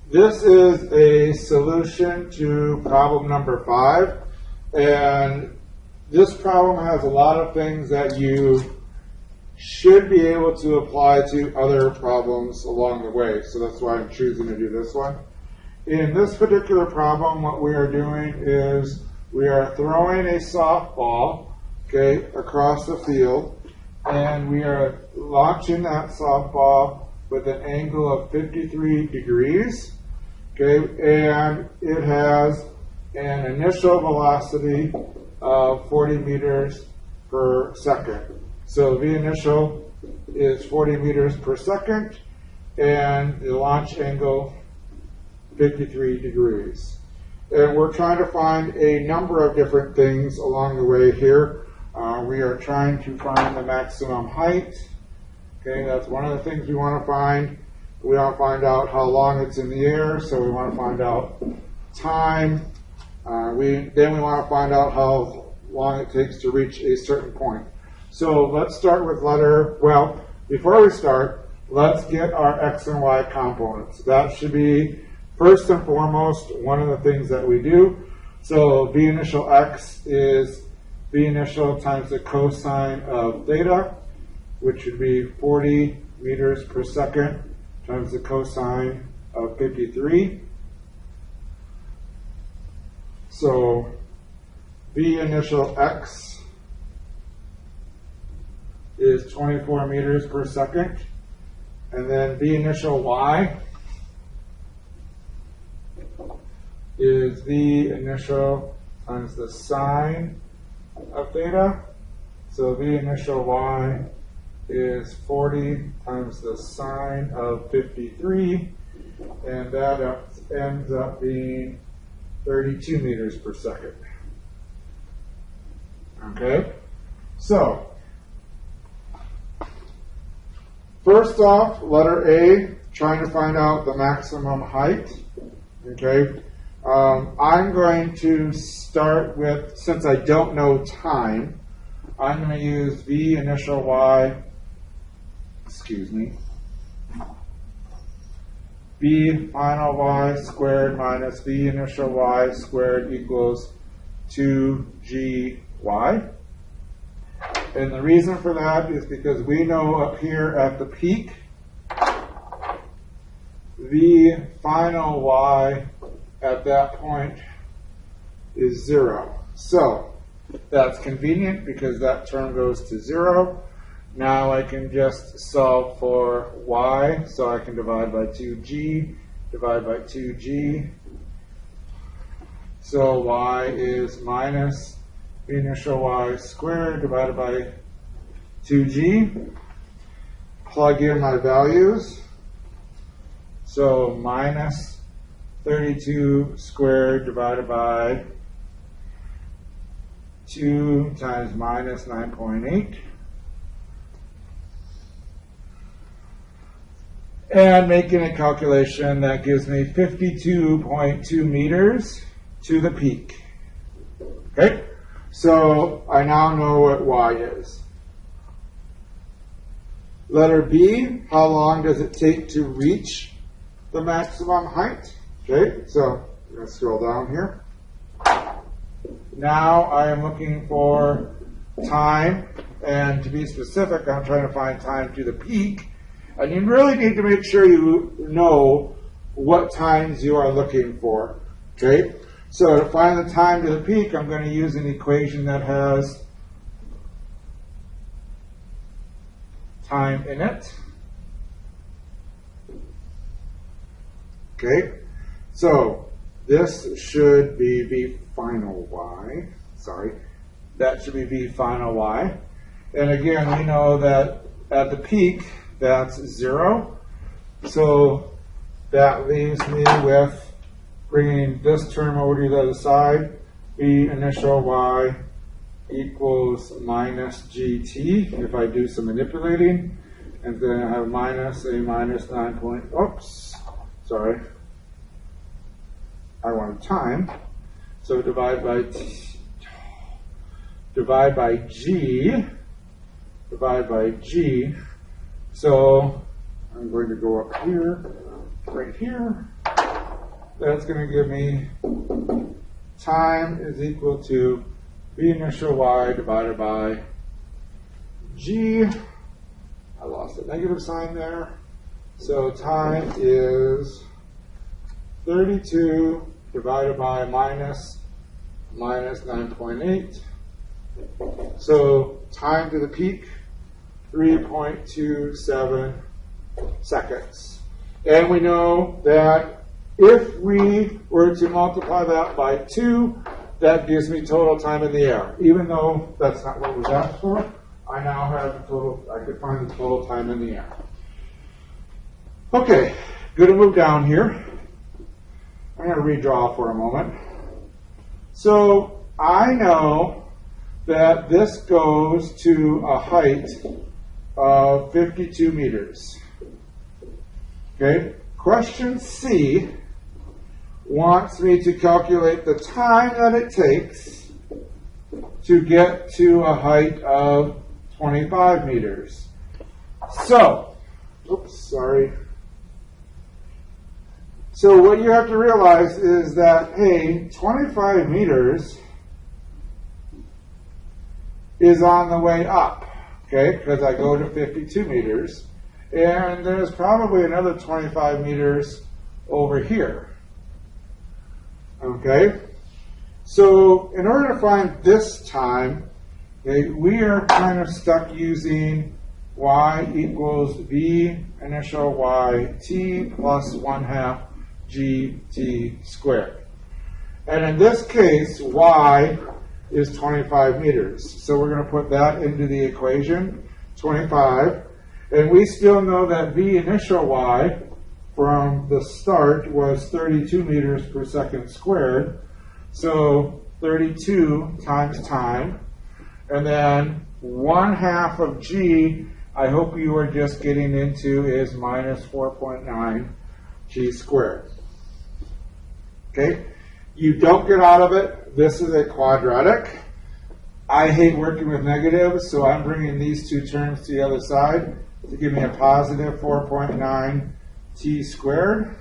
This is a solution to problem number 5, and this problem has a lot of things that you should be able to apply to other problems along the way, so that's why I'm choosing to do this one. In this particular problem, what we are doing is we are throwing a softball, okay, across the field, and we are launching that softball with an angle of 53 degrees. Okay, and it has an initial velocity of 40 meters per second. So V initial is 40 meters per second, and the launch angle 53 degrees. And we're trying to find a number of different things along the way here. We are trying to find the maximum height. Okay, that's one of the things we want to find. We want to find out how long it's in the air, so we want to find out time. Then we want to find out how long it takes to reach a certain point. So let's start with before we start, let's get our x and y components. That should be, first and foremost, one of the things that we do. So V initial x is V initial times the cosine of theta, which would be 40 meters per second times the cosine of 53. So V initial x is 24 meters per second. And then V initial y is V initial times the sine of theta. So V initial y is 40 times the sine of 53, and that ends up being 32 meters per second. Okay, so first off, letter A, trying to find out the maximum height. Okay, I'm going to start with, since I don't know time, I'm going to use V initial y, V final y squared minus V initial y squared equals 2gy. And the reason for that is because we know up here at the peak, V final y at that point is 0. So that's convenient because that term goes to 0. Now I can just solve for y, so I can divide by 2g, divide by 2g. So y is minus V initial y squared divided by 2g. Plug in my values. So minus 32 squared divided by 2 times minus 9.8. And making a calculation, that gives me 52.2 meters to the peak. Okay, so I now know what y is. Letter B, how long does it take to reach the maximum height? Okay, so I'm going to scroll down here. Now I am looking for time, and to be specific, I'm trying to find time to the peak. And you really need to make sure you know what times you are looking for. Okay? So to find the time to the peak, I'm going to use an equation that has time in it. Okay? So this should be V final y. Sorry. That should be V final y. And again, we know that at the peak, that's 0. So that leaves me with bringing this term over to the other side. V initial y equals minus gt if I do some manipulating. And then I have minus a minus 9. Oops, sorry. I wanted time. So divide by g. So I'm going to go up here, right here, that's going to give me time is equal to v initial y divided by g. I lost a negative sign there. So time is 32 divided by minus 9.8. So time to the peak, 3.27 seconds. And we know that if we were to multiply that by 2, that gives me total time in the air. Even though that's not what was asked for, I now have the total, I could find the total time in the air. Okay, going to move down here. I'm going to redraw for a moment. So I know that this goes to a height of 52 meters. Okay, question C wants me to calculate the time that it takes to get to a height of 25 meters. So, So what you have to realize is that, hey, 25 meters is on the way up, okay, because I go to 52 meters, and there's probably another 25 meters over here, okay? So in order to find this time, okay, we are kind of stuck using y equals v initial y t plus 1/2 gt squared. And in this case, y is 25 meters. So we're going to put that into the equation, 25. And we still know that v initial y from the start was 32 meters per second squared. So 32 times time. And then 1/2 of g, I hope you are just getting into, is minus 4.9 g squared. Okay? You don't get out of it. This is a quadratic. I hate working with negatives, so I'm bringing these two terms to the other side to give me a positive 4.9 t squared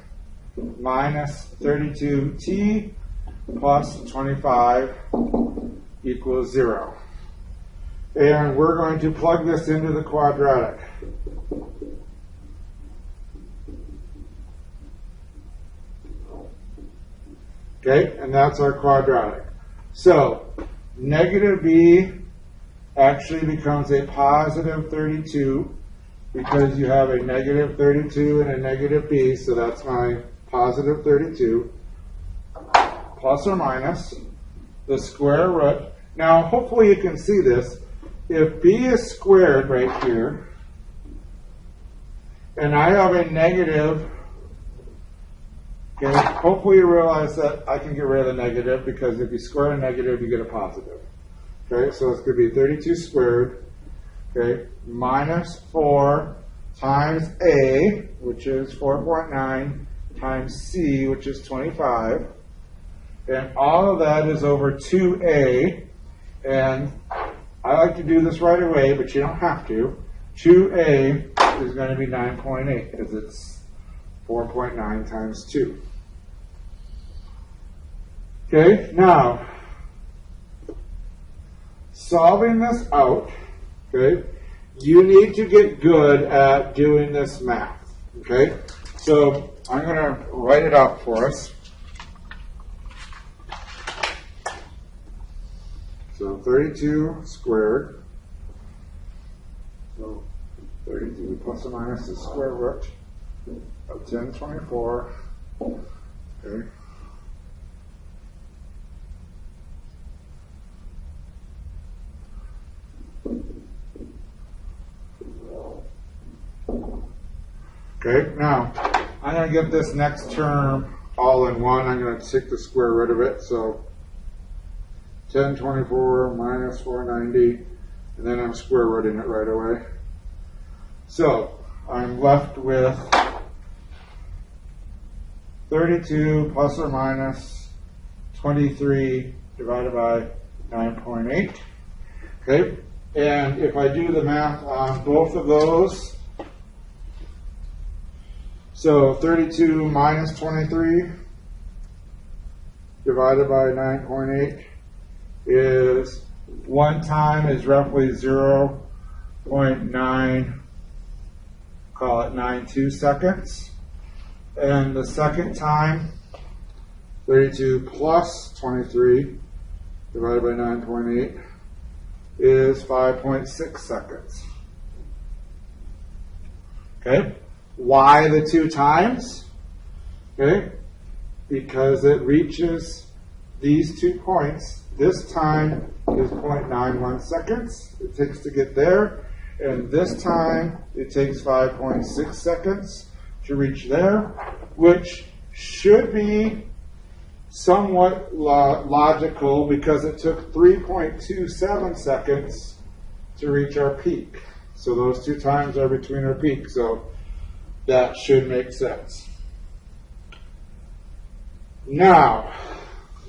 minus 32t plus 25 equals 0. And we're going to plug this into the quadratic. Okay, and that's our quadratic. So, negative b actually becomes a positive 32 because you have a negative 32 and a negative b, so that's my positive 32 plus or minus the square root. Now, hopefully you can see this. If b is squared right here, and I have a negative, okay, hopefully you realize that I can get rid of the negative because if you square a negative, you get a positive. Okay, so it's going to be 32 squared, okay, minus 4 times a, which is 4.9, times c, which is 25. And all of that is over 2a. And I like to do this right away, but you don't have to. 2a is going to be 9.8 because it's 4.9 times 2. Okay, now, solving this out, okay, you need to get good at doing this math, okay? So I'm going to write it out for us. So 32 squared, so 32 plus or minus the square root of 1024, okay. Okay, now I'm going to get this next term all in one. I'm going to take the square root of it, so 1024 minus 490, and then I'm square rooting it right away. So I'm left with 32 plus or minus 23 divided by 9.8. Okay, and if I do the math on both of those, so 32 minus 23 divided by 9.8 is one time is roughly 0.9, call it 92 seconds. And the second time, 32 plus 23 divided by 9.8 is 5.6 seconds. Okay, why the 2 times? Okay, because it reaches these 2 points. This time is 0.91 seconds it takes to get there, and this time it takes 5.6 seconds to reach there, which should be somewhat logical because it took 3.27 seconds to reach our peak. So those 2 times are between our peaks, so that should make sense. Now,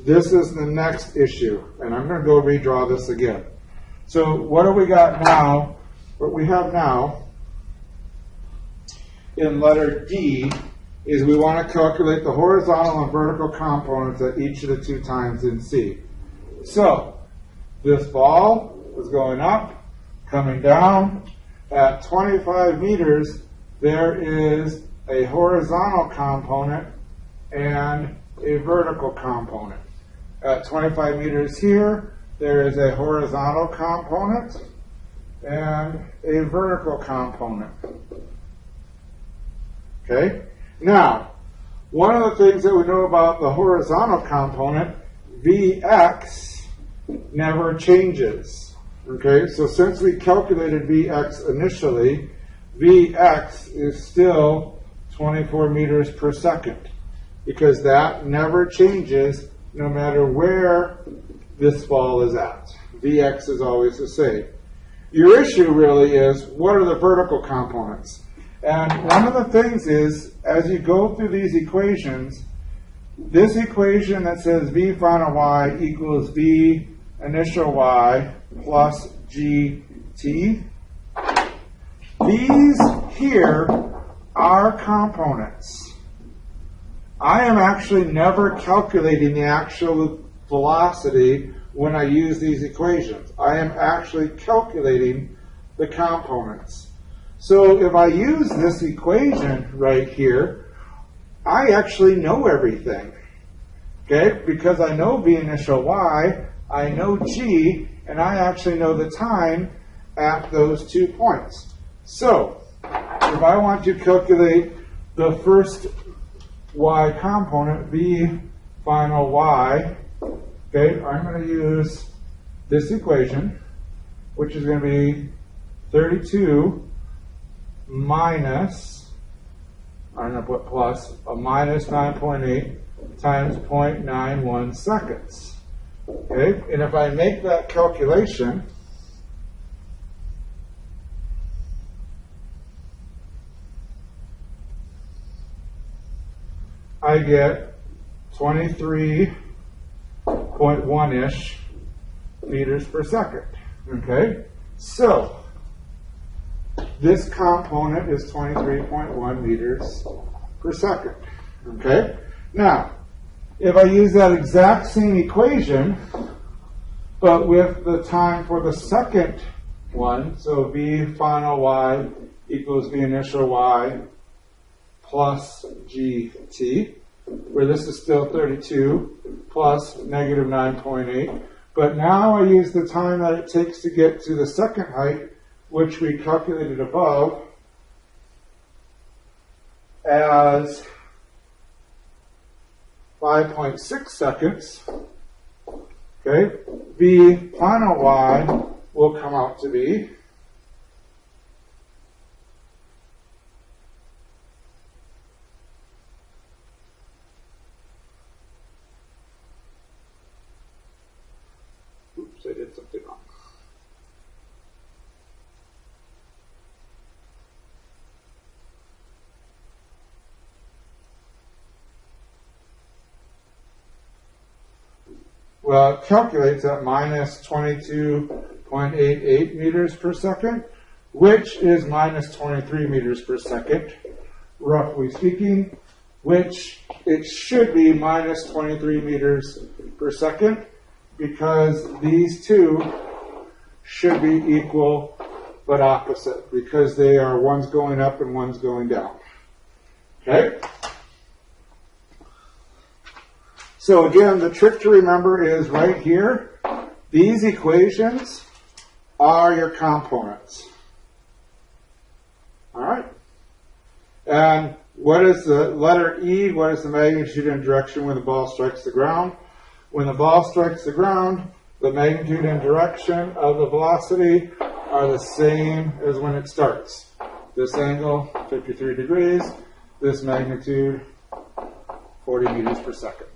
this is the next issue, and I'm going to go redraw this again. So what do we got now? What we have now in letter D is we want to calculate the horizontal and vertical components at each of the 2 times in C. So this ball is going up, coming down. At 25 meters, there is a horizontal component and a vertical component. At 25 meters here, there is a horizontal component and a vertical component. Okay? Now, one of the things that we know about the horizontal component, Vx never changes. Okay, so since we calculated Vx initially, Vx is still 24 meters per second because that never changes no matter where this ball is at. Vx is always the same. Your issue really is, what are the vertical components? And one of the things is, as you go through these equations, this equation that says V final y equals V initial y plus gt, these here are components. I am actually never calculating the actual velocity when I use these equations. I am actually calculating the components. So if I use this equation right here, I actually know everything. Okay, because I know V initial y, I know g, and I actually know the time at those 2 points. So if I want to calculate the first y component, V final y, okay, I'm going to use this equation, which is going to be 32 minus, I'm going to put plus, a minus 9.8 times 0.91 seconds. Okay, and if I make that calculation, I get 23.1-ish meters per second. Okay, so this component is 23.1 meters per second. Okay, now if I use that exact same equation, but with the time for the second one, so V final y equals V initial y plus gt, where this is still 32 plus negative 9.8. But now I use the time that it takes to get to the second height, which we calculated above, as 5.6 seconds. Okay, V final y will come out to be I did something wrong. Well, it calculates at minus 22.88 meters per second, which is minus 23 meters per second, roughly speaking, which it should be minus 23 meters per second, because these two should be equal but opposite, because they are, one's going up and one's going down. Okay? So again, the trick to remember is right here, these equations are your components. All right? And what is the letter E? What is the magnitude and direction when the ball strikes the ground? When the ball strikes the ground, the magnitude and direction of the velocity are the same as when it starts. This angle, 53 degrees. This magnitude, 40 meters per second.